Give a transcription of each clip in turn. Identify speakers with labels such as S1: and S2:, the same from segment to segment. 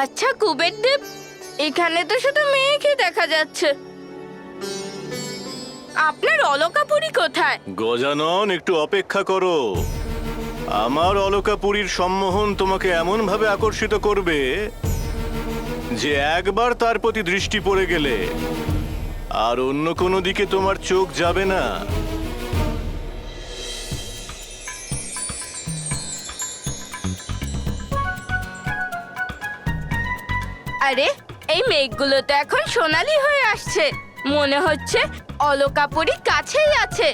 S1: আচ্ছা কুবেরদেব, এখানে তো শুধু মেয়েকে দেখা যাচ্ছে, আপনার অলকাপুরী কোথায়?
S2: গজানন, একটু অপেক্ষা করো। আমার অলকাপুরীর সম্মোহন তোমাকে এমন ভাবে আকর্ষিত করবে যে একবার তার প্রতি দৃষ্টি পড়ে গেলে আর অন্য কোনো দিকে তোমার চোখ যাবে না।
S1: আরে, এই মেঘগুলো তো এখন সোনালি হয়ে আসছে, মনে হচ্ছে অলকাপুরী কাছেই আছে।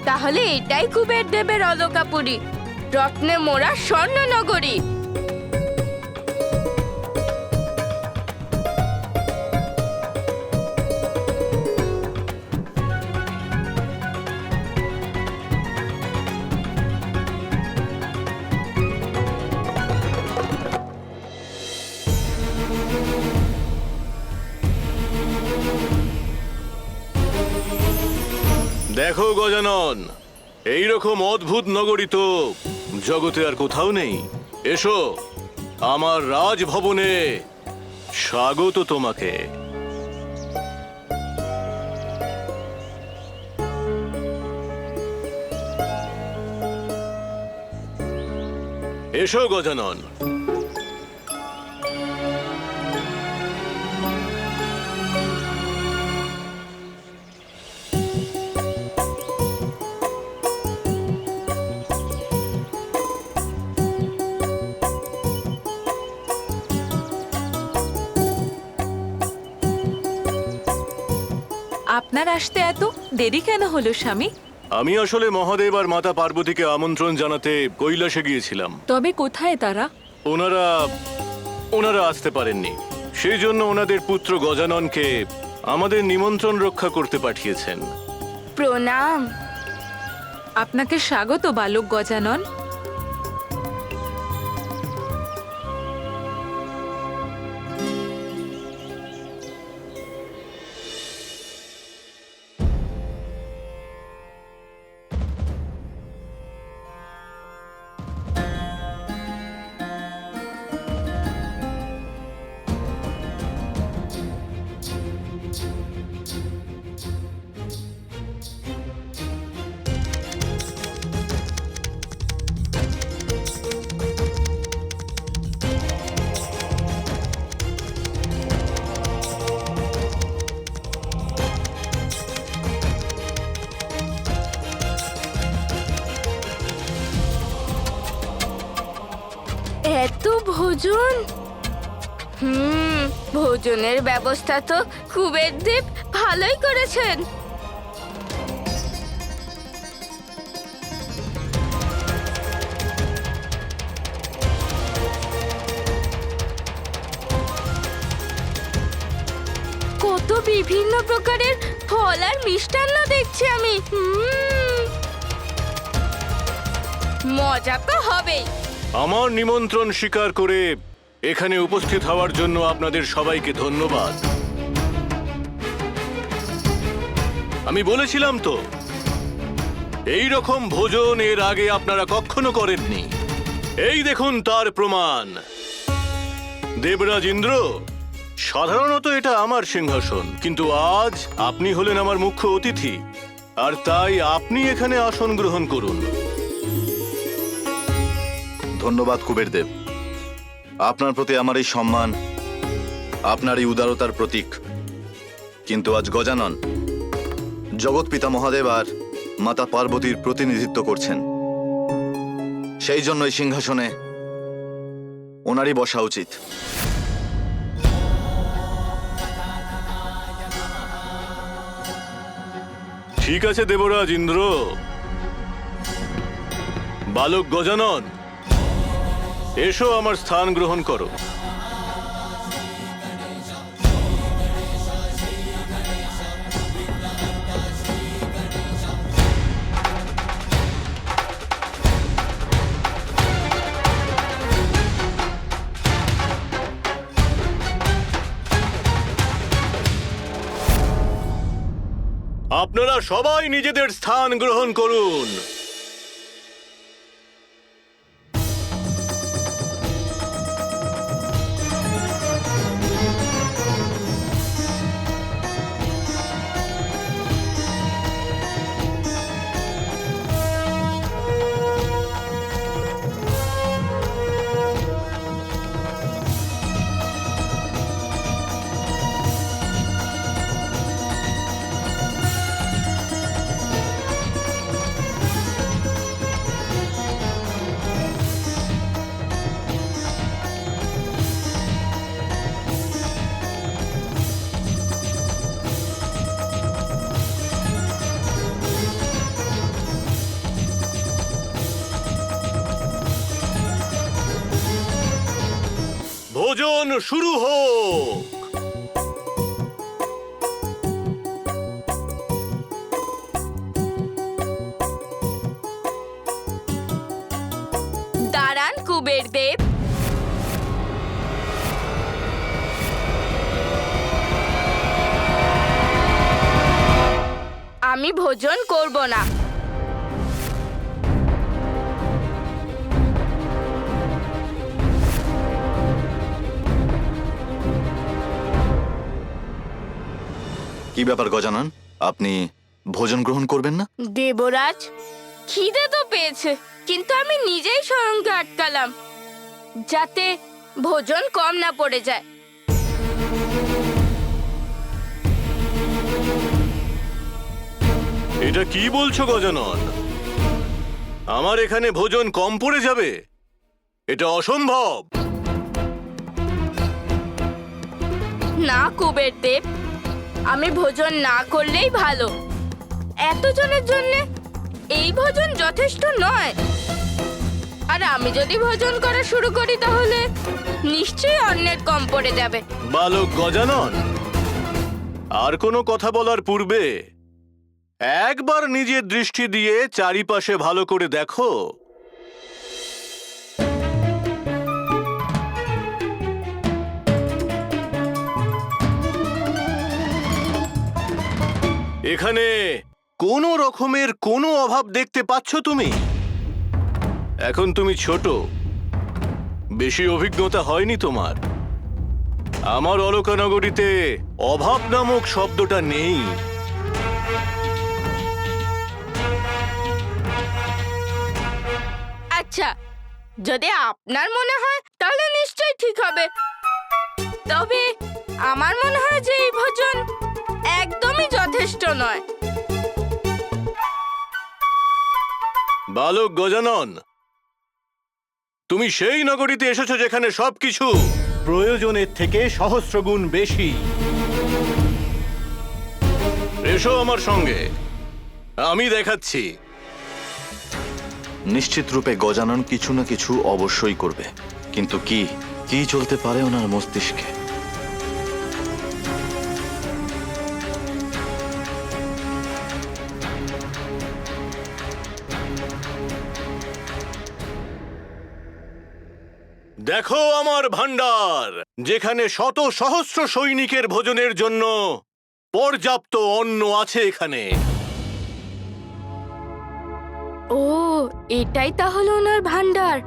S1: তাহলে এটাই কুবের দেবের অলকাপুরী, রত্নে মোড়া স্বর্ণনগরী।
S2: দেখো গজানন, এইরকম অদ্ভুত নগরী তো জগতে আর কোথাও নেই। এসো আমার রাজভবনে, স্বাগত তোমাকে। এসো গজানন।
S3: আপনার আসতে এত দেরি কেন হলো স্বামী?
S2: আমি আসলে মহাদেব আর মাতা পার্বতীকে আমন্ত্রণ জানাতে কৈলাসে গিয়েছিলাম।
S3: তবে কোথায় তারা?
S2: ওনারা আসতে পারেননি, সেই জন্য ওনাদের পুত্র গজাননকে আমাদের নিমন্ত্রণ রক্ষা করতে পাঠিয়েছেন।
S1: প্রণাম।
S3: আপনাকে স্বাগত বালক গজানন।
S1: এত ভোজন! ভোজনের ব্যবস্থা তো কুবের দেব ভালোই করেছেন। কত বিভিন্ন প্রকারের ফল আর মিষ্টান্ন দেখছি আমি। মজা তো হবেই।
S2: আমার নিমন্ত্রণ স্বীকার করে এখানে উপস্থিত হওয়ার জন্য আপনাদের সবাইকে ধন্যবাদ। আমি বলেছিলাম তো, এই রকম ভোজন এর আগে আপনারা কখনো করেননি। এই দেখুন তার প্রমাণ। দেবরাজ ইন্দ্র, সাধারণত এটা আমার সিংহাসন, কিন্তু আজ আপনি হলেন আমার মুখ্য অতিথি, আর তাই আপনি এখানে আসন গ্রহণ করুন।
S4: ধন্যবাদ কুবেরদেব, আপনার প্রতি আমার এই সম্মান আপনার এই উদারতার প্রতীক। কিন্তু আজ গজানন জগৎ পিতা মহাদেব আর মাতা পার্বতীর প্রতিনিধিত্ব করছেন, সেই জন্য এই সিংহাসনে ওনারই বসা উচিত।
S2: ঠিক আছে দেবরাজ ইন্দ্র। বালক গজানন, এসো আমার স্থান গ্রহণ করো। আপনারা সবাই নিজেদের স্থান গ্রহণ করুন। ভোজন শুরু হোক।
S1: দাঁড়ান কুবের দেব, আমি ভোজন করব না।
S4: কি ব্যাপার গজানন, আপনি ভোজন গ্রহণ করবেন না?
S1: দেবরাজ, খিদে তো পেয়েছে, কিন্তু আমি নিজেই স্বয়ংকে আটকালাম যাতে ভোজন কম না পড়ে যায়।
S2: এটা কি বলছো গজানন? আমার এখানে ভোজন কম পড়ে যাবে? এটা অসম্ভব।
S1: না কুবের দেব, আমি ভোজন না করলেই ভালো। এতজনের জন্য এই ভোজন যথেষ্ট নয়। আর আমি যদি ভোজন করা শুরু করি তাহলে নিশ্চয়ই অন্যের কম পড়ে যাবে।
S2: বালক গজানন, আর কোনো কথা বলার পূর্বে একবার নিজের দৃষ্টি দিয়ে চারিপাশে ভালো করে দেখো। এখানে কোনো রকমের কোনো অভাব দেখতে পাচ্ছ তুমি? এখন তুমি ছোট, বেশি অভিজ্ঞতা হয়নি তোমার। আমার অলকানগরীতে অভাব নামক শব্দটা নেই।
S1: আচ্ছা, যদি আপনার মনে হয় তাহলে নিশ্চয়ই ঠিক হবে। তবে আমার মনে হয় যে এই ভোজন একদমই যথেষ্ট নয়।
S2: বালক গজানন, তুমি সেই নগরীতে এসেছো যেখানে সবকিছু প্রয়োজনের থেকে সহস্রগুণ বেশি। এসো আমার সঙ্গে, আমি দেখাচ্ছি।
S4: নিশ্চিত রূপে গজানন কিছু না কিছু অবশ্যই করবে, কিন্তু কি কি চলতে পারে ওনার মস্তিষ্কে?
S2: দেখো আমার ভান্ডার, যেখানে শত সহস্র সৈনিকের ভোজনের জন্য পর্যাপ্ত অন্ন আছে এখানে।
S1: ও, এটাই তাহলে ওনার ভান্ডার।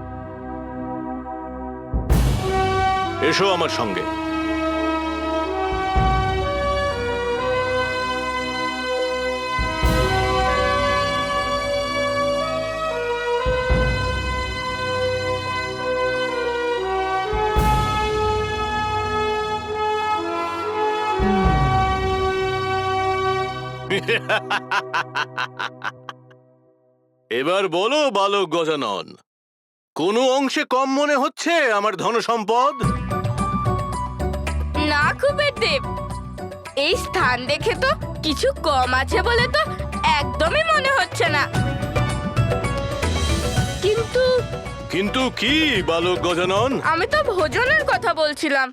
S2: এসো আমার সঙ্গে। এবার বলো বালক গজানন, কোনো অংশে কম মনে হচ্ছে আমার ধনসম্পদ?
S1: না কুবের দেব, এই স্থান দেখে তো কিছু কম আছে বলে তো একদমই মনে হচ্ছে না। কিন্তু
S2: কিন্তু কি বালক গজানন?
S1: আমি তো ভোজনের কথা বলছিলাম।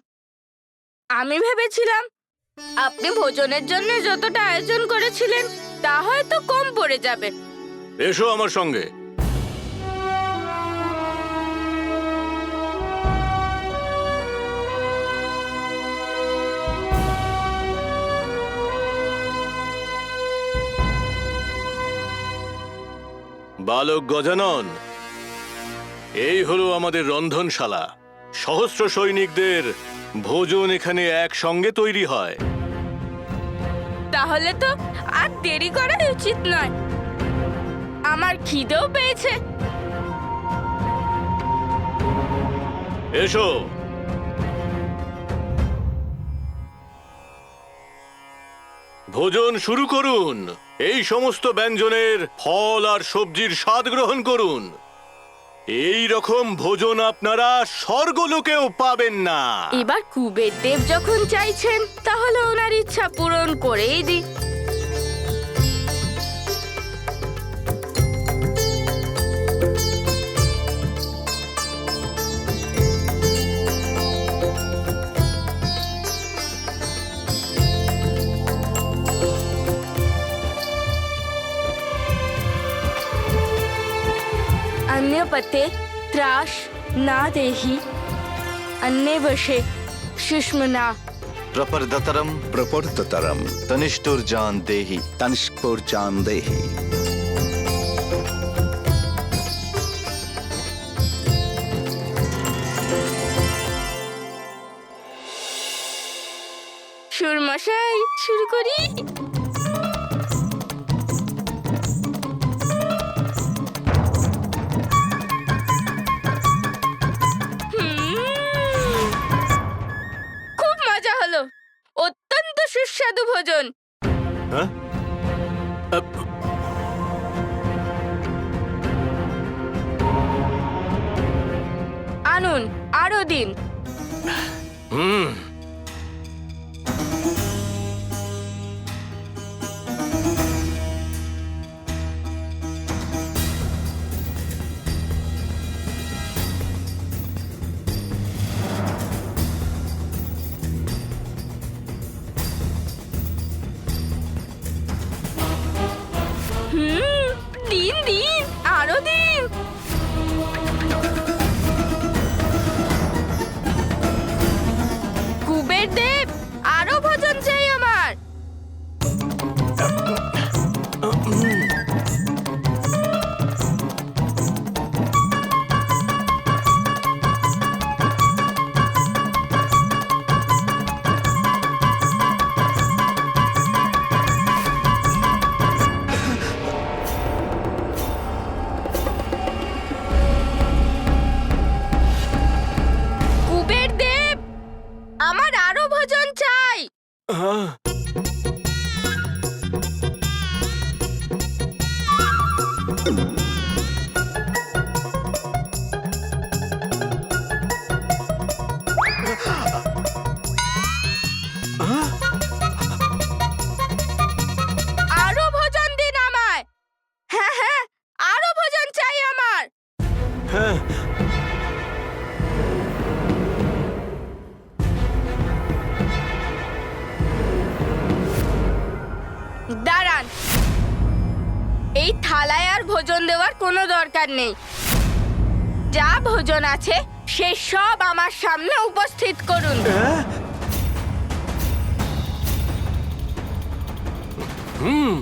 S1: আমি ভেবেছিলাম আপনি ভোজনের জন্য যতটা আয়োজন করেছিলেন তা হয়তো কম পড়ে যাবে।
S2: এসো আমার সঙ্গে। বালক গজানন, এই হলো আমাদের রন্ধনশালা। সহস্র সৈনিকদের ভোজন এখানে একসঙ্গে তৈরি হয়।
S1: তাহলে তো আর দেরি করা উচিত নয়, আমার খিদেও পেয়েছে।
S2: এসো। ভোজন শুরু করুন। এই সমস্ত ব্যঞ্জনের ফল আর সবজির স্বাদ গ্রহণ করুন। এই রকম ভোজন আপনারা স্বর্গলোকেও পাবেন না।
S1: এবার কুবের দেব যখন চাইছেন, তাহলে ওনার ইচ্ছা পূরণ করেই দি। अन्य पते त्रास ना देहि, अन्य वशे सुष्मना।
S4: प्रपर्दतरम
S5: प्रपर्ततरम
S4: तनिष्ठुर्जान देहि।
S5: तनिष्कुर्जान देहि।
S1: সুরমশাই, শুরু করি। খুব মজা হলো, অত্যন্ত সুস্বাদু ভোজন।
S2: হ্যাঁ?
S1: আনুন, আরো দিন।
S2: হুম।
S1: দিন দিন, আরো দিন। কুবের দেব, আরো ভোজন চাই আমার। কুবের দেব, আমার আরো ভোজন চাই।
S2: আহ,
S1: আরো ভোজন দিন আমায়। হ্যাঁ হ্যাঁ, আরো ভোজন চাই আমার।
S2: হ্যাঁ।
S1: দাঁড়ান, এই থালায় আর ভোজন দেওয়ার কোনো দরকার নেই। যা ভোজন আছে সে সব আমার সামনে উপস্থিত করুন।
S2: হুম।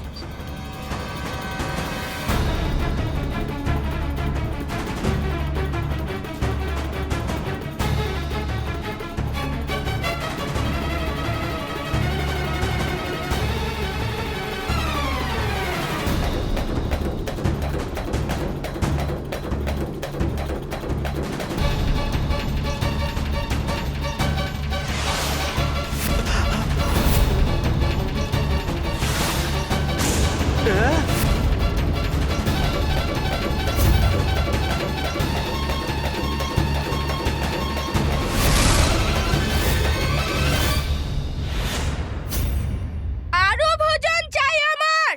S1: আরো ভোজন চাই আমার।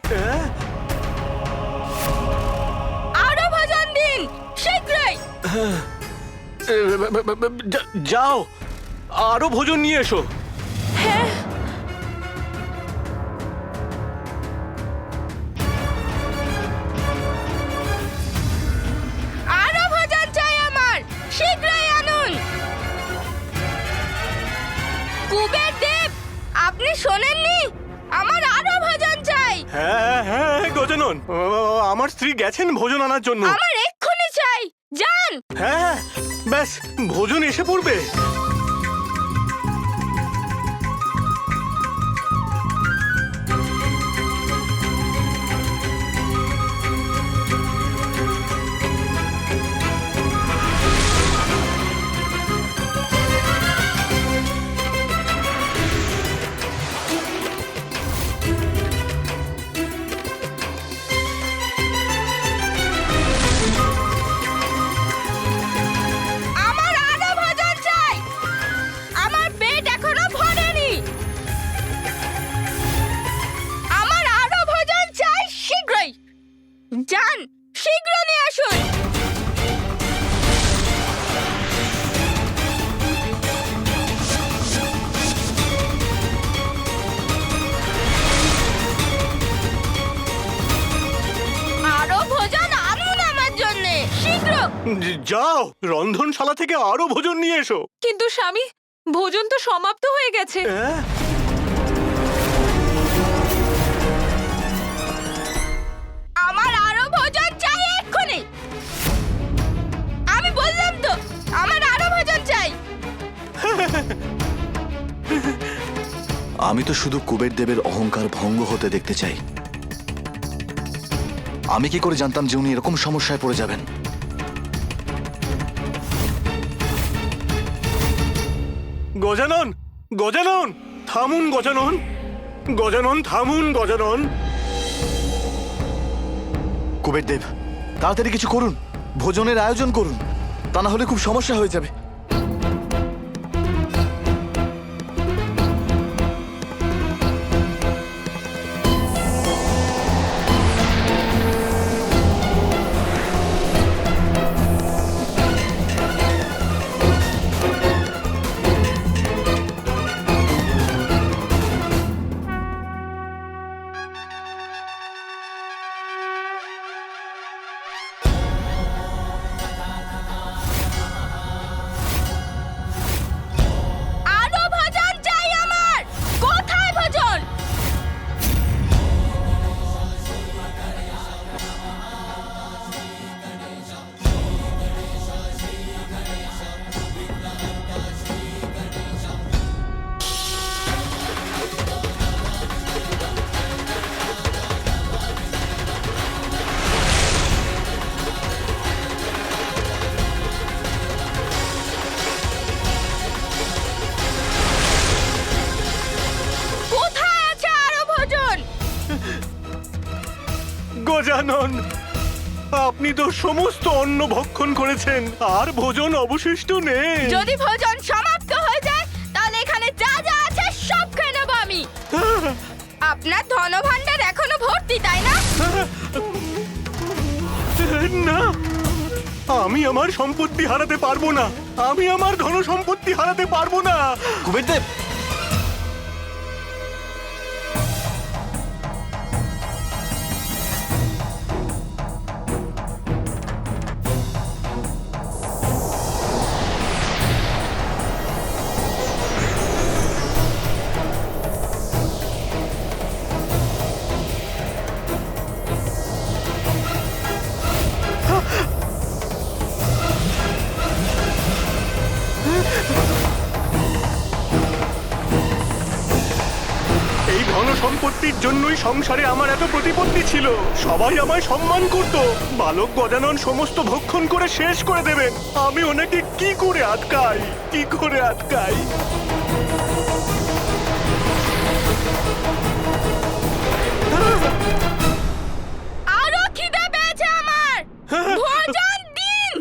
S1: আরো ভোজন দিন, শীঘ্রই।
S2: যাও, আরো ভোজন নিয়ে এসো।
S1: হ্যাঁ। আরো ভোজন চাই আমার, শীঘ্রই আনুন। কুবের দেব, আপনি শোনেননি? আমার আরো ভোজন চাই।
S2: হ্যাঁ হ্যাঁ, গজানন গজানন, আমার স্ত্রী গেছেন ভোজন আনার জন্য।
S1: আমার এক্ষুনি চাই, যান।
S2: হ্যাঁ, ব্যাস ভোজন এসে পড়বে।
S1: আমার আরো ভোজন চাই, আমার পেট এখনো ভরেনি। আমার আরো ভোজন চাই, শীঘ্রই যান, শীঘ্র নিয়ে আসুন। আরো ভোজন আনুন আমার জন্য, শীঘ্র।
S2: যাও, রন্ধনশালা থেকে আরো ভোজন নিয়ে এসো।
S3: কিন্তু স্বামী, ভোজন তো সমাপ্ত হয়ে গেছে।
S2: হ্যাঁ?
S1: আমার আরো ভোজন চাই এক্ষুনি। আমি বললাম তো, আমার আরো ভোজন চাই।
S4: আমি তো শুধু কুবের দেবের অহংকার ভঙ্গ হতে দেখতে চাই। আমি কি করে জানতাম যে উনি এরকম সমস্যায় পড়ে যাবেন?
S2: গজানন, গজানন, থামুন গজানন, গজানন থামুন গজানন।
S4: কুবের দেব, তাড়াতাড়ি কিছু করুন, ভোজনের আয়োজন করুন, তা না হলে খুব সমস্যা হয়ে যাবে।
S1: আরো ভোজন চাই আমার। কোথায় ভোজন? কোথায় আছে আরো ভোজন?
S2: গজানন, আপনি তো সমস্ত অন্ন ভক্ষণ করেছেন, আর ভোজন অবশিষ্ট নেই।
S1: যদি ভোজন সমাপ্ত হয়ে যায়, তাহলে এখানে যা যা আছে সব খেয়ে নেবো আমি। আপনার ধনভাণ্ডার এখনো ভর্তি, তাই না?
S2: না, আমি আমার সম্পত্তি হারাতে পারবো না, আমি আমার ধন সম্পত্তি হারাতে পারবো না।
S4: কুবের দেব,
S2: এই ধন সম্পত্তির জন্যই সংসারে আমার এত প্রতিপত্তি ছিল, সবাই আমায় সম্মান করত। বালক গজানন সমস্ত ভক্ষণ করে শেষ করে দেবেন, আমি ওনাকে কি করে আটকাই, কি করে আটকাই?
S1: আরো খিদে পেয়েছে আমার, ভোজন দিন।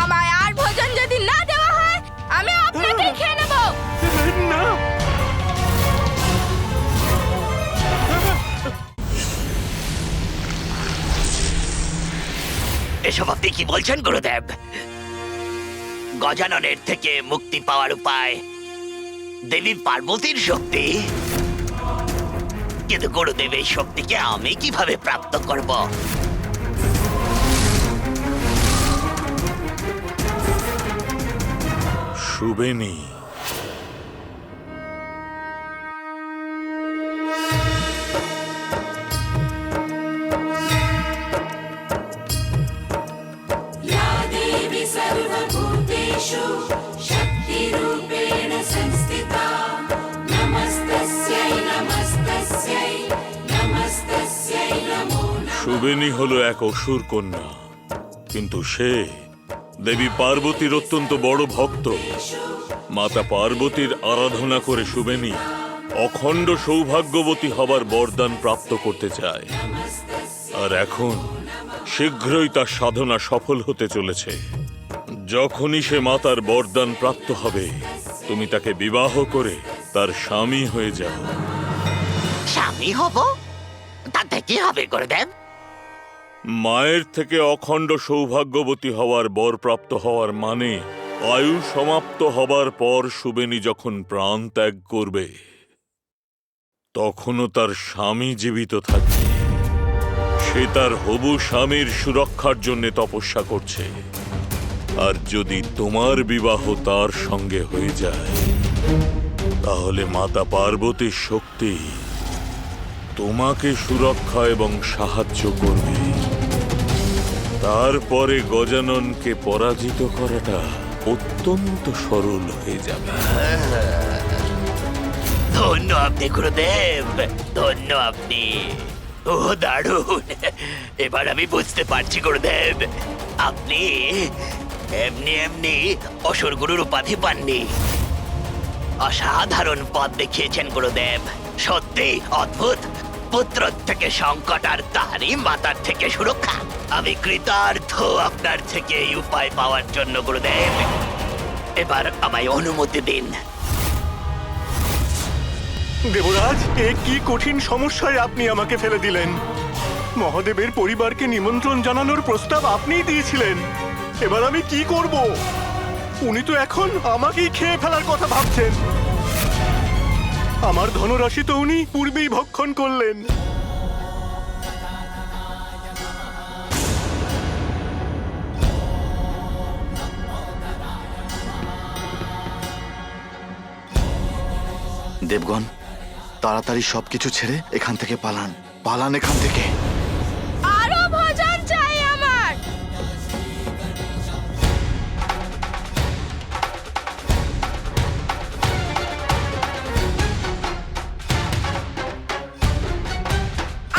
S1: আমায় আর ভোজন যদি না দেওয়া হয়, আমি আপনাকে খেয়ে নেবো।
S2: না,
S6: এসব আপনি কি বলছেন গুরুদেব? গজাননের থেকে মুক্তি পাওয়ার উপায় দেবী পার্বতীর শক্তি, কিন্তু গুরুদেব এই শক্তিকে আমি কিভাবে প্রাপ্ত করব?
S2: সুবেনি,
S7: সুবেনী হলো এক অসুর কন্যা, কিন্তু সে দেবী পার্বতীর অত্যন্ত বড় ভক্ত। মাতা পার্বতীর আরাধনা করে সুবেনী অখণ্ড সৌভাগ্যবতী হবার বরদান প্রাপ্ত করতে চায়। আর এখন শীঘ্রই তার সাধনা সফল হতে চলেছে। যখনই সে মাতার বরদান প্রাপ্ত হবে, তুমি তাকে বিবাহ করে তার স্বামী হয়ে যাও।
S6: স্বামী হব? তাতে কি হবে গুরুদেব?
S7: মায়ের থেকে অখণ্ড সৌভাগ্যবতী হওয়ার বর প্রাপ্ত হওয়ার মানে আয়ু সমাপ্ত হবার পর সুবেনী যখন প্রাণ ত্যাগ করবে, তখনও তার স্বামী জীবিত থাকবে। সে তার হবু স্বামীর সুরক্ষার জন্য তপস্যা করছে। আর যদি তোমার বিবাহ তার সঙ্গে হয়ে যায়, তাহলে মাতা পার্বতীর শক্তি তোমাকে সুরক্ষা এবং সাহায্য করবে। তারপরে গজাননকে পরাজিত করাটা অত্যন্ত সরল হয়ে যাবে।
S6: ধন্য আপনি গুরুদেব, ধন্য আপনি। ও দারুণ! এবার আমি বুঝতে পারছি গুরুদেব, আপনি এমনি এমনি অসুর গুরুর উপাধি পাননি। অসাধারণ পথ দেখিয়েছেন গুরুদেব, সত্যি অদ্ভুত। পুত্র থেকে সংকট আর তারই মাতার থেকে সুরক্ষা। আমি কৃতার্থ আপনার থেকে এই উপায় পাওয়ার জন্য গুরুদেব। এবার আমায় অনুমতি দিন।
S2: দেবরাজ, এ কি কঠিন সমস্যায় আপনি আমাকে ফেলে দিলেন। মহাদেবের পরিবারকে নিমন্ত্রণ জানানোর প্রস্তাব আপনিই দিয়েছিলেন। এবার আমি কি করব? উনি তো এখন আমাকেই খেয়ে ফেলার কথা ভাবছেন। আমার ধনরাশি তো উনি পূর্বেই ভক্ষণ করলেন।
S4: দেবগণ, তাড়াতাড়ি সবকিছু ছেড়ে এখান থেকে পালান, পালান এখান থেকে।
S1: আরো ভোজন চাই আমার।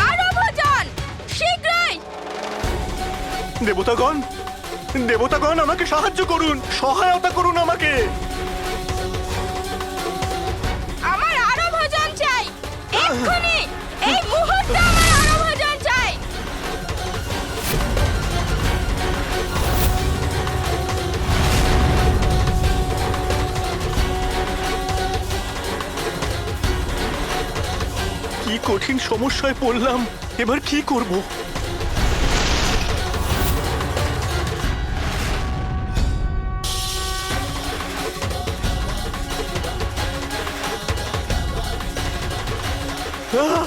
S1: আরো ভোজন, শীঘ্রই।
S2: দেবতাগণ, দেবতাগণ আমাকে সাহায্য করুন, সহায়তা করুন আমাকে।
S1: আমার আরো ভোজন চাই, এক্ষুনি, এই মুহূর্তে আমার আরো ভোজন চাই।
S2: কি কঠিন সমস্যায় পড়লাম, এবার কি করব? আহ!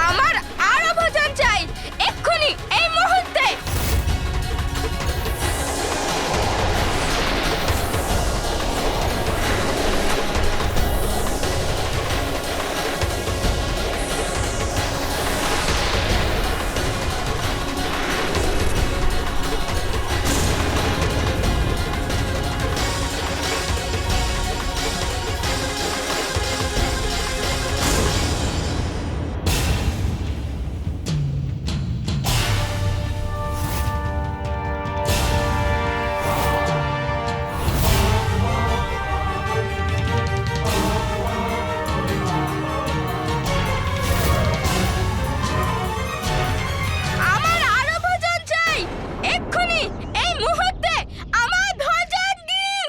S1: আমার আরো ভোজন চাই, এক্ষুনি, এই মুহূর্তে। আমার আরো ভোজন চাই, এক্ষুনি, এই মুহূর্তে। আমার ভোজন দিন।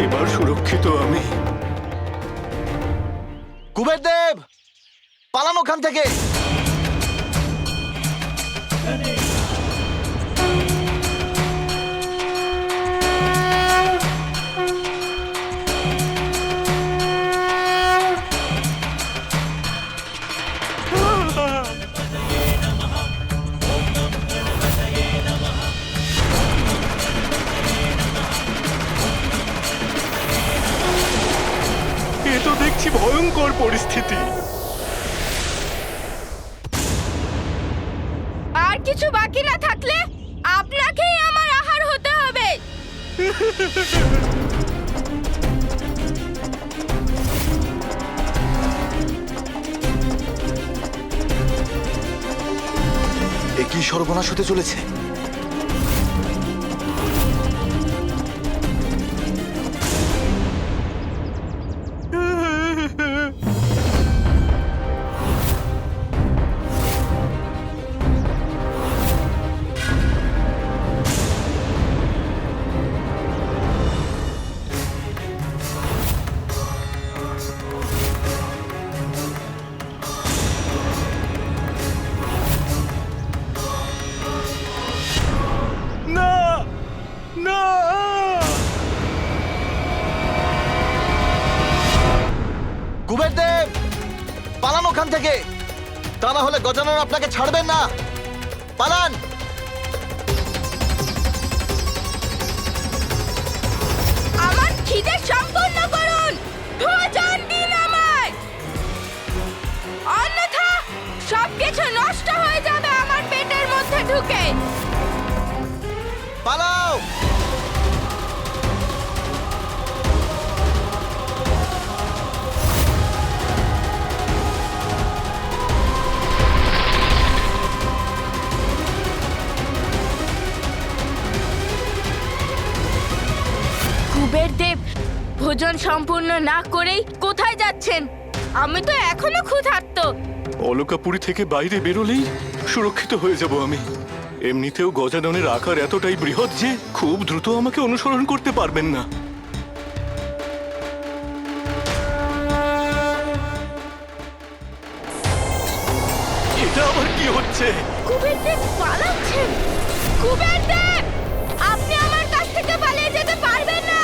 S2: এবার সুরক্ষিত আমি।
S4: কুবের দেব, পালান ওখান থেকে।
S2: ভয়ঙ্কর পরিস্থিতি।
S1: আর কিছু বাকি না থাকলে আপনাকেই আমার আহার হতে হবে।
S4: এ কি সর্বনাশ হতে চলেছে?
S2: না, না।
S4: কুবের দেব, পালান ওখান থেকে, তা না হলে গজানন আপনাকে ছাড়বেন না। পালান।
S1: আমার খিদে সম্পূর্ণ করুন, ভোজন দিন আমায়, অন্যথা সবকিছু নষ্ট হয়ে যাবে আমার পেটের মধ্যে ঢুকে।
S4: পালাও।
S1: কুবের দেব, ভোজন সম্পূর্ণ না করেই কোথায় যাচ্ছেন? আমি তো এখনো ক্ষুধার্ত।
S2: অলকাপুরী থেকে বাইরে বেরোলেই সুরক্ষিত হয়ে যাব আমি। এমনিতেও গজাননের আকার এতটাই বৃহৎ যে খুব দ্রুত আমাকে অনুসরণ করতে পারবেন না। এটা আবার কি হচ্ছে?
S1: কুবের দেব পালাচ্ছেন। কুবের দেব, আপনি আমার কাছ থেকে পালিয়ে যেতে পারবেন না।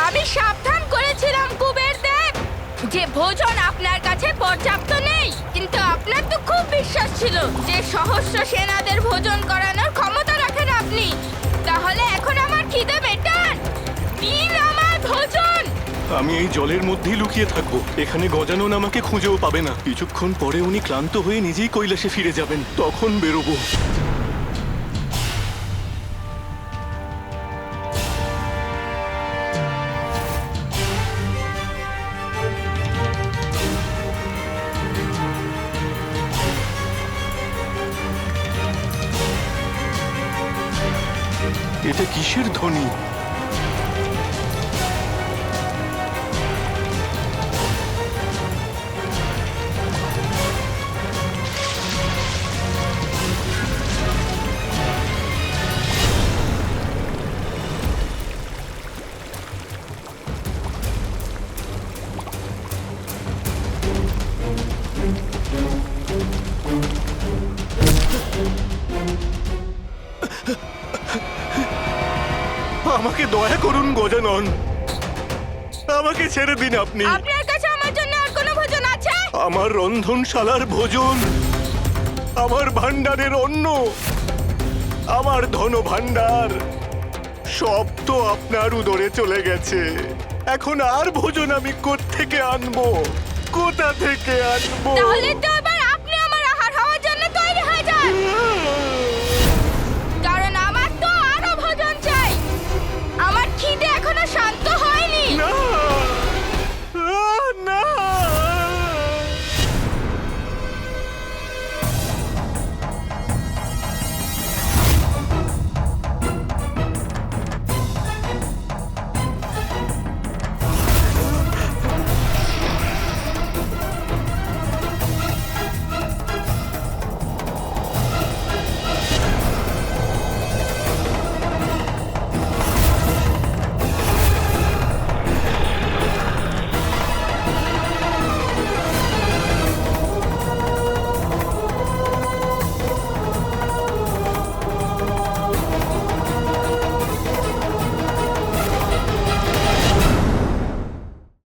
S1: আমি সাবধান করেছিলাম কুবের দেব যে ভোজন আপনার কাছে পর্যাপ্ত নেই, কিন্তু আপনার তো খুব বিশ্বাস ছিল যে সহস্র সেনাদের ভোজন করানোর ক্ষমতা রাখেন আপনি। তাহলে এখন আমার খিদে মেটান, দিন আমার ভোজন।
S2: আমি এই জলের মধ্যেই লুকিয়ে থাকবো। এখানে গজানন আমাকে খুঁজেও পাবে না। কিছুক্ষণ পরে উনি ক্লান্ত হয়ে নিজেই কৈলাসে ফিরে যাবেন, তখন বেরোবো। এটা কিসের ধ্বনি? আমাকে দয়া করুন গজানন, আমাকে ছেড়ে দিন আপনি।
S1: আপনার কাছে আমার জন্য আর কোনো ভোজন আছে?
S2: আমার রন্ধনশালার ভোজন, আমার ভান্ডারের অন্ন, আমার ধন ভান্ডার সব তো আপনার উদরে চলে গেছে। এখন আর ভোজন আমি কোত্থেকে আনবো? কোথা থেকে আনবো?
S1: তাহলে তো এবার আপনি আমার আহার হওয়ার জন্য তৈরি হয়ে যান।